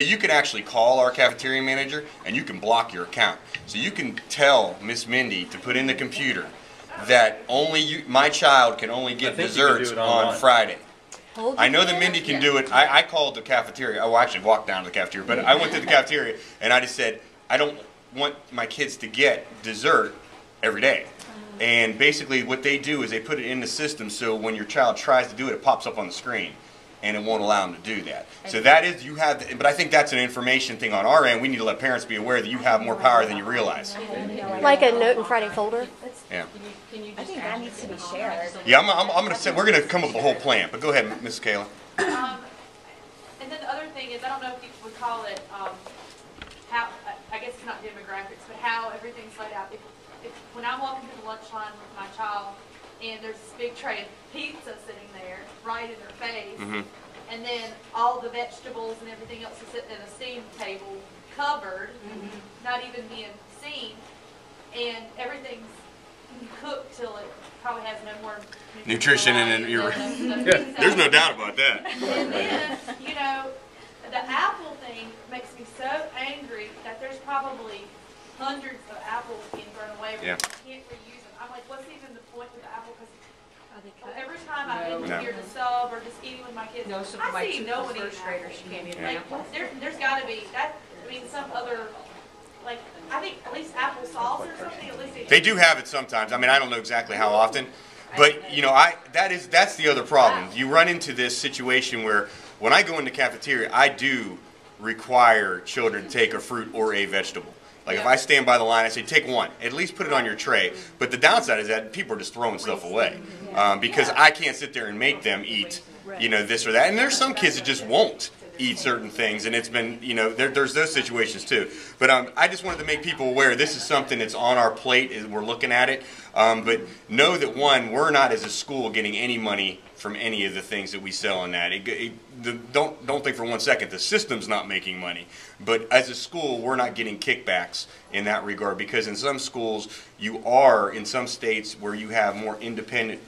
You can actually call our cafeteria manager and you can block your account. So you can tell Miss Mindy to put in the computer that only my child can only get desserts on Friday. I know that Mindy can do it. I called the cafeteria. I actually walked down to the cafeteria, but I went to the cafeteria and I just said, I don't want my kids to get dessert every day. And basically what they do is they put it in the system so when your child tries to do it, it pops up on the screen. And it won't allow them to do that. So that is, you have, but I think that's an information thing on our end. We need to let parents be aware that you have more power than you realize. Like a note and Friday folder? Yeah. I think that needs to be shared. Yeah, I'm going to say, we're going to come up with a whole plan. But go ahead, Mrs. Kayla. And then the other thing is, I don't know if you would call it, how, I guess it's not demographics, but how everything's laid out. If when I'm walking through the lunch line with my child, and there's this big tray of pizza sitting there right in their face, and then all the vegetables and everything else is sitting at a steam table covered, not even being seen, and everything's cooked till it probably has no more nutrition in it. There's no doubt about that. And then, you know, the apple thing makes me so angry that there's probably hundreds of apples being thrown away when you can't reuse them. I'm like, what's even the point with the apple? Because every time I've been here to sub or just eating with my kids, I see no one eating apples. Like, there's got to be that. I mean, some other, like, I think at least applesauce or something. At least they do have it sometimes. I mean, I don't know exactly how often, but you know, that's the other problem. You run into this situation where when I go in the cafeteria, I do require children to take a fruit or a vegetable. Like if I stand by the line, I say, take one. At least put it on your tray. But the downside is that people are just throwing stuff away because I can't sit there and make them eat, you know, this or that. And there's some kids that just won't eat certain things, and it's been, you know, there's those situations too. But I just wanted to make people aware this is something that's on our plate as we're looking at it. But know that, one, we're not as a school getting any money from any of the things that we sell in that. Don't think for one second the system's not making money. But as a school, we're not getting kickbacks in that regard, because in some schools, you are, in some states where you have more independent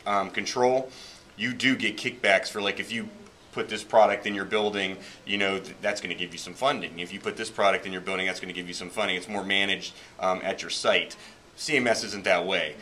control, you do get kickbacks for, like, if you put this product in your building, you know, that's going to give you some funding. If you put this product in your building, that's going to give you some funding. It's more managed at your site. CMS isn't that way.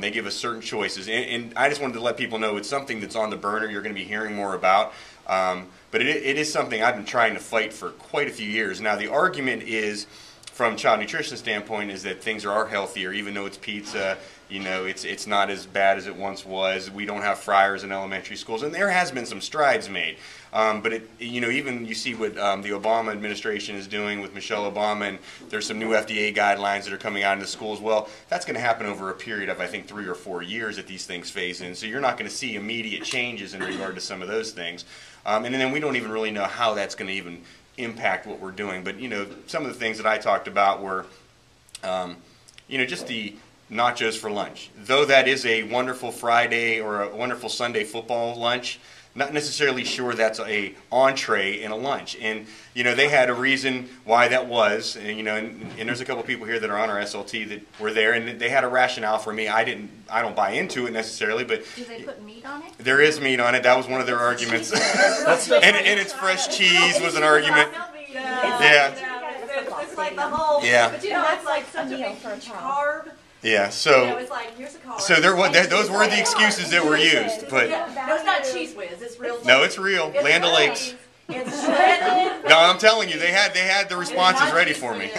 They give us certain choices, and I just wanted to let people know it's something that's on the burner. You're going to be hearing more about, but it is something I've been trying to fight for quite a few years. Now, the argument is, from a child nutrition standpoint, is that things are healthier, even though it's pizza. You know, it's not as bad as it once was. We don't have fryers in elementary schools, and there has been some strides made. But you know, even you see what the Obama administration is doing with Michelle Obama, and there's some new FDA guidelines that are coming out in the schools. Well, that's going to happen over a period of, I think, 3 or 4 years that these things phase in. So you're not going to see immediate changes in regard to some of those things. And then we don't even really know how that's going to even impact what we're doing. But you know, some of the things that I talked about were, you know, just the nachos for lunch. Though that is a wonderful Friday or a wonderful Sunday football lunch, not necessarily sure that's a entree in a lunch. And you know, they had a reason why that was, and you know, and there's a couple people here that are on our SLT that were there, and they had a rationale for me. I don't buy into it necessarily, but do they put meat on it? There is meat on it. That was one of their arguments. and it's fresh cheese was an argument. Yeah. It's like the whole, but you know, it's like such a big carb. Yeah, so you know, it's like, here's a card. So those were the excuses that were used, but no, it's not Cheese Whiz. It's real. No, it's real. It's Land O'Lakes. It's shredded. No, I'm telling you, they had the responses ready for me.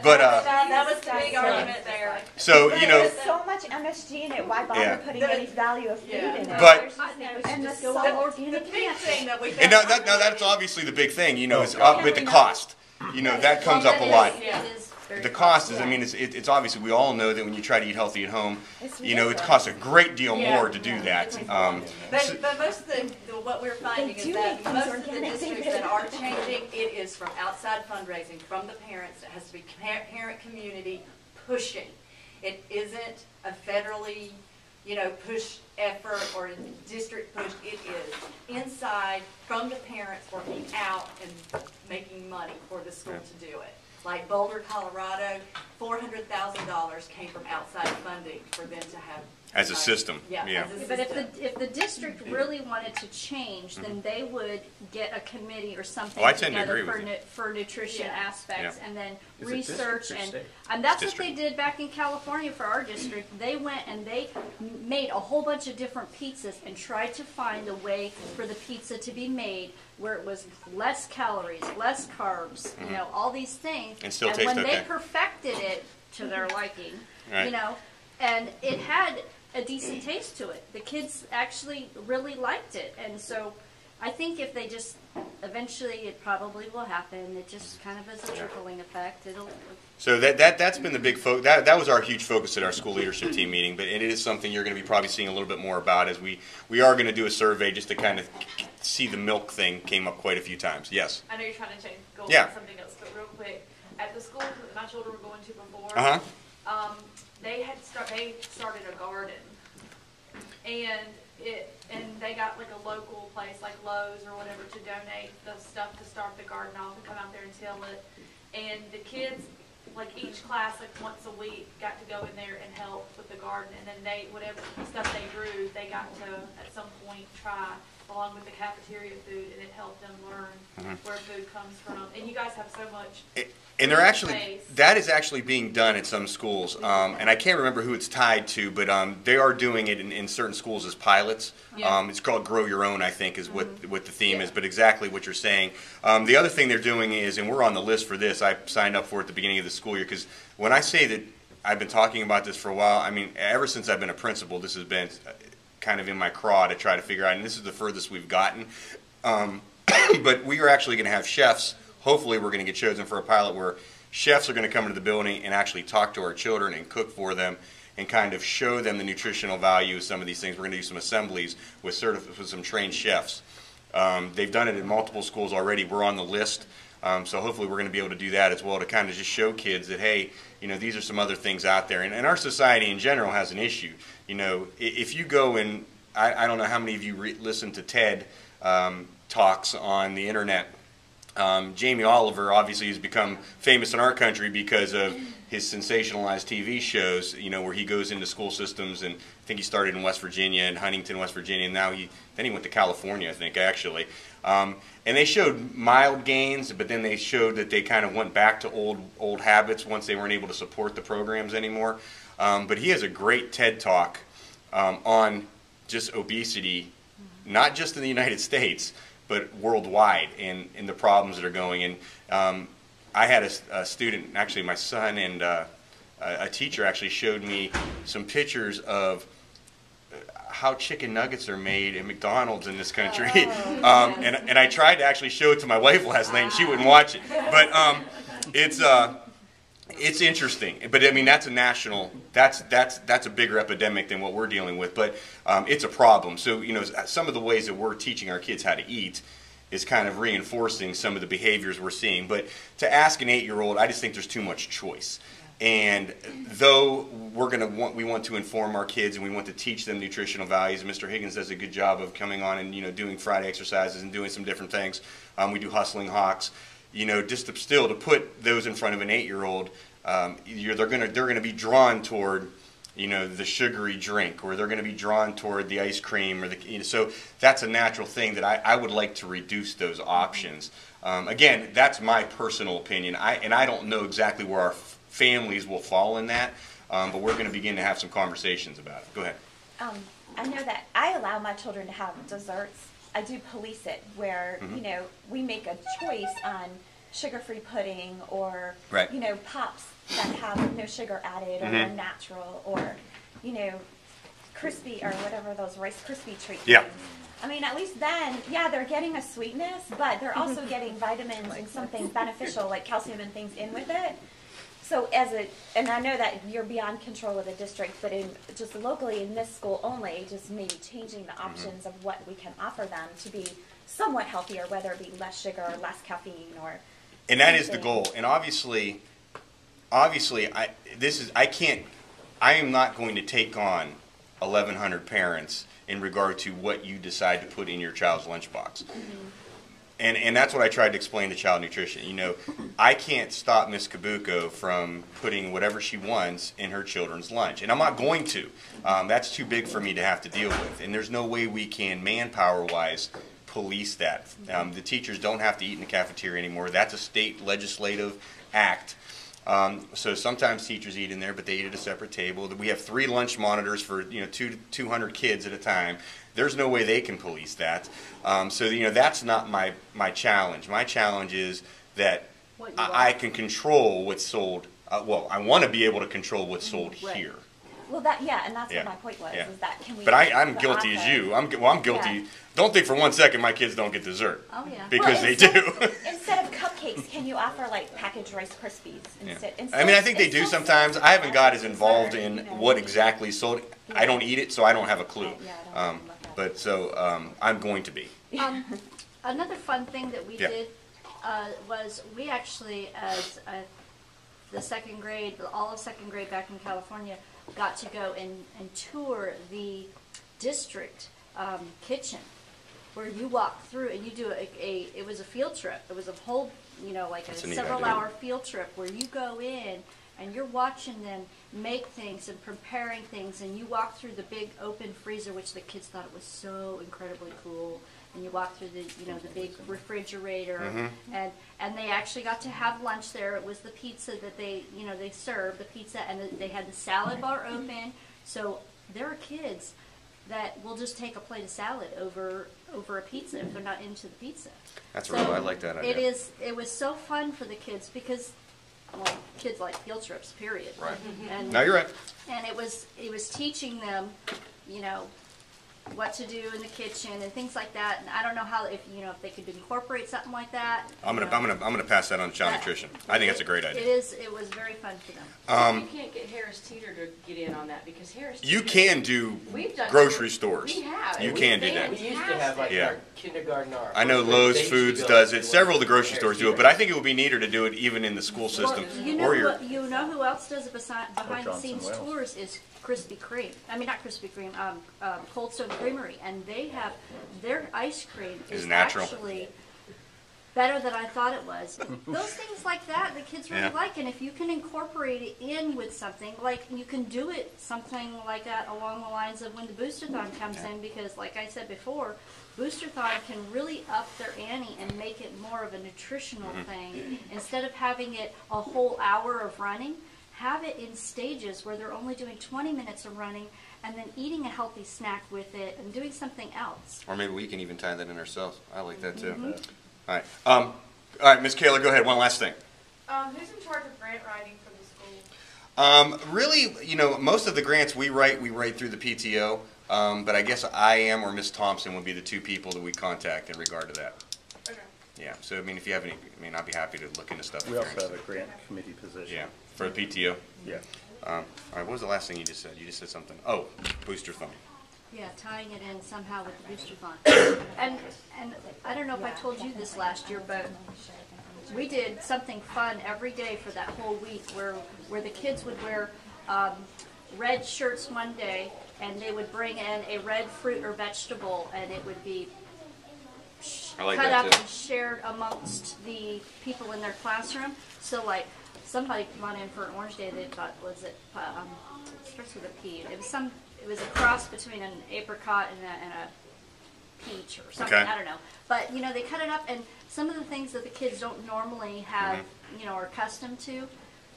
But that was the big argument there. So you know, there's so much MSG in it. Why bother putting any value of food in it? But and the salt in the big thing that we. And now that's obviously the big thing. You know, is up with the cost. You know, that comes up a lot. The cost is, I mean, it's obviously, we all know that when you try to eat healthy at home, you know, it costs a great deal more to do that. But most of what we're finding is that most of the districts that are changing, it is from outside fundraising, from the parents. It has to be parent community pushing. It isn't a federally, you know, push effort or a district push. It is inside, from the parents working out and making money for the school to do it. Like Boulder, Colorado, $400,000 came from outside funding for them to have As a system, Yeah, yeah. as a But system. if the district really wanted to change, then they would get a committee or something Oh, I tend to together agree with you. for nutrition Yeah. aspects, Yeah. and then Is it research district or state? and that's It's what they did back in California for our district. They went and they made a whole bunch of different pizzas and tried to find a way for the pizza to be made where it was less calories, less carbs, you know, all these things. And still taste when okay. they perfected it to their liking, Right. you know, and it had a decent taste to it. The kids actually really liked it, and so I think if they just eventually, it probably will happen. It just kind of is a trickling effect. It'll. So that's been the big focus. That was our huge focus at our school leadership team meeting. But it is something you're going to be probably seeing a little bit more about as we are going to do a survey just to kind of see the milk thing came up quite a few times. Yes. I know you're trying to change goals Yeah. to something else, but real quick, at the school that my children were going to before, Uh huh. they started a garden, and they got like a local place like Lowe's or whatever to donate the stuff to start the garden off and come out there and till it. And the kids, like each class, like once a week, got to go in there and help with the garden. And then they, whatever stuff they grew, they got to at some point try along with the cafeteria food, and it helped them learn where food comes from. And you guys have so much. And they're actually, space. that is actually being done at some schools, and I can't remember who it's tied to, but they are doing it in certain schools as pilots. Yeah. It's called Grow Your Own, I think, is what the theme Yeah. is, but exactly what you're saying. The other thing they're doing is, and we're on the list for this, I signed up for it at the beginning of the school year, because when I say that I've been talking about this for a while, I mean, ever since I've been a principal, this has been kind of in my craw to try to figure out, and this is the furthest we've gotten. But we are actually going to have chefs. Hopefully we're going to get chosen for a pilot where chefs are going to come into the building and actually talk to our children and cook for them and kind of show them the nutritional value of some of these things. We're going to do some assemblies with some trained chefs. They've done it in multiple schools already. We're on the list. So hopefully we're going to be able to do that as well, to kind of just show kids that, hey, you know, these are some other things out there. And our society in general has an issue. You know, if you go and, I don't know how many of you listen to TED talks on the internet. Jamie Oliver obviously has become famous in our country because of his sensationalized TV shows, you know, where he goes into school systems, and I think he started in West Virginia, in Huntington, West Virginia, and now then he went to California, I think, actually. And they showed mild gains, but then they showed that they kind of went back to old habits once they weren't able to support the programs anymore. But he has a great TED Talk on just obesity, not just in the United States, but worldwide, and the problems that are going. And I had a student, actually my son, and a teacher actually showed me some pictures of how chicken nuggets are made at McDonald's in this country. And I tried to actually show it to my wife last night, and she wouldn't watch it. But it's interesting. But I mean, that's a national, that's a bigger epidemic than what we're dealing with. But it's a problem. So, you know, some of the ways that we're teaching our kids how to eat is kind of reinforcing some of the behaviors we're seeing. But to ask an 8-year-old, I just think there's too much choice. And though we want to inform our kids and we want to teach them nutritional values, and Mr. Higgins does a good job of coming on and, you know, doing Friday exercises and doing some different things. We do Hustling Hawks. You know, just to put those in front of an 8-year-old, they're going to be drawn toward, you know, the sugary drink, or they're going to be drawn toward the ice cream, or so that's a natural thing that I would like to reduce those options. Again, that's my personal opinion. I don't know exactly where our families will fall in that, but we're going to begin to have some conversations about it. Go ahead. I know that I allow my children to have desserts. I do police it where, you know, we make a choice on sugar-free pudding, or, right, you know, pops that have no sugar added, or are natural, or, you know, crispy, or whatever those Rice Krispie treats. Yeah. I mean, at least then, yeah, they're getting a sweetness, but they're also getting vitamins and something beneficial like calcium and things in with it. So and I know that you're beyond control of the district, but just locally in this school only, just maybe changing the options of what we can offer them to be somewhat healthier, whether it be less sugar or less caffeine, or. And that is the goal. And obviously, I am not going to take on 1,100 parents in regard to what you decide to put in your child's lunchbox. And that's what I tried to explain to child nutrition. You know, I can't stop Miss Kabuko from putting whatever she wants in her children's lunch. And I'm not going to. That's too big for me to have to deal with. And there's no way we can, manpower-wise, police that. The teachers don't have to eat in the cafeteria anymore. That's a state legislative act. So sometimes teachers eat in there, but they eat at a separate table. We have 3 lunch monitors for 200 kids at a time. There's no way they can police that. So that's not my challenge. My challenge is that I can control what's sold. Well, I want to be able to control what's sold here. Well, and that's what my point was. Is that can we? But I'm guilty as you. I'm guilty. Yeah. Don't think for one second my kids don't get dessert. Oh yeah. Because they do. Instead of cupcakes, can you offer like packaged Rice Krispies instead? Yeah. I mean, I think they do sometimes. I haven't got as involved in what exactly is sold. Yeah. I don't eat it, so I don't have a clue. But so I'm going to be. Another fun thing that we did was we actually, as the second grade, all of second grade back in California, got to go and tour the district kitchen, where you walk through and you do it was a field trip. It was a whole, like a several-hour field trip where you go in and you're watching them make things and preparing things, and you walk through the big open freezer, which the kids thought it was so incredibly cool. And you walk through the the big refrigerator, and they actually got to have lunch there. It was the pizza that they they served the pizza, and they had the salad bar open. So there are kids that will just take a plate of salad over a pizza if they're not into the pizza. That's right. I like that idea. It was so fun for the kids because, well, kids like field trips, period. Right. And, no, you're right. And it was teaching them, what to do in the kitchen and things like that. And I don't know how if they could incorporate something like that. I'm gonna pass that on to child nutrition. I think that's a great idea. It was very fun for them. You can't get Harris Teeter to get in on that because Harris Teeter. You can do grocery stores. We have. You can do that. We used to have like our kindergarten. I know Lowe's Foods does it. Several of the grocery stores do it, but I think it would be neater to do it even in the school system. Well, you know who else does it behind the scenes tours is Krispy Kreme. I mean, not Krispy Kreme, Cold Stone Creamery, and they have their ice cream is actually better than I thought it was. Those things like that, the kids really like, and if you can incorporate it in with something, like you can do it something like that along the lines of when the Booster-thon comes in, because like I said before, Booster-thon can really up their ante and make it more of a nutritional thing. Instead of having it a whole hour of running, have it in stages where they're only doing 20 minutes of running and then eating a healthy snack with it and doing something else. Or maybe we can even tie that in ourselves. I like that too. All right, Ms. Kaler, go ahead. One last thing. Who's in charge of grant writing for the school? Really, most of the grants we write through the PTO, but I guess I am or Ms. Thompson would be the 2 people that we contact in regard to that. Okay. Yeah, so if you have any, I'd be happy to look into stuff. We also have a grant committee position. Yeah, for the PTO. Yeah. All right, what was the last thing you just said? You just said something. Oh, Booster-thon. Yeah, tying it in somehow with the Booster-thon. and I don't know if I told you this last year, but we did something fun every day for that whole week where the kids would wear red shirts one day, and they would bring in a red fruit or vegetable, and it would be cut up and shared amongst the people in their classroom. So like somebody brought in for an orange day, they thought, it starts with a P. It was a cross between an apricot and a peach or something. I don't know. But they cut it up, and some of the things that the kids don't normally have, are accustomed to,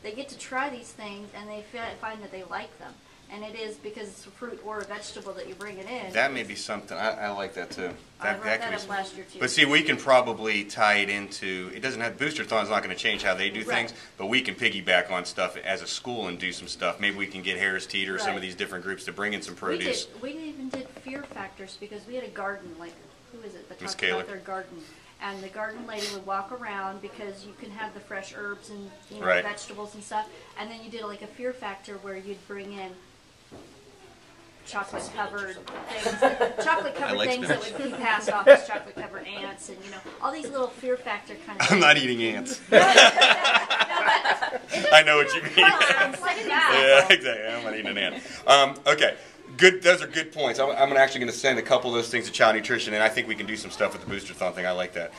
they get to try these things, and they find that they like them. And it is because it's a fruit or a vegetable that you bring it in. That may be something. I like that too. I wrote that up last year too. But see, we can probably tie it into. It doesn't have Booster-thon's not going to change how they do things, but we can piggyback on stuff as a school and do some stuff. Maybe we can get Harris Teeter or some of these different groups to bring in some produce. We even did fear factors because we had a garden. Like who is it that Ms. talked Kaler. about their garden? And the garden lady would walk around because you can have the fresh herbs and vegetables and stuff. And then you did like a fear factor where you'd bring in chocolate-covered things, things that would be passed off as chocolate-covered ants, and all these little fear factor kind of. I'm not eating ants. I know what you mean. Yeah, exactly. I'm not eating an ant. Okay. Good. Those are good points. I'm actually going to send a couple of those things to child nutrition, and I think we can do some stuff with the Booster-thon thing. I like that.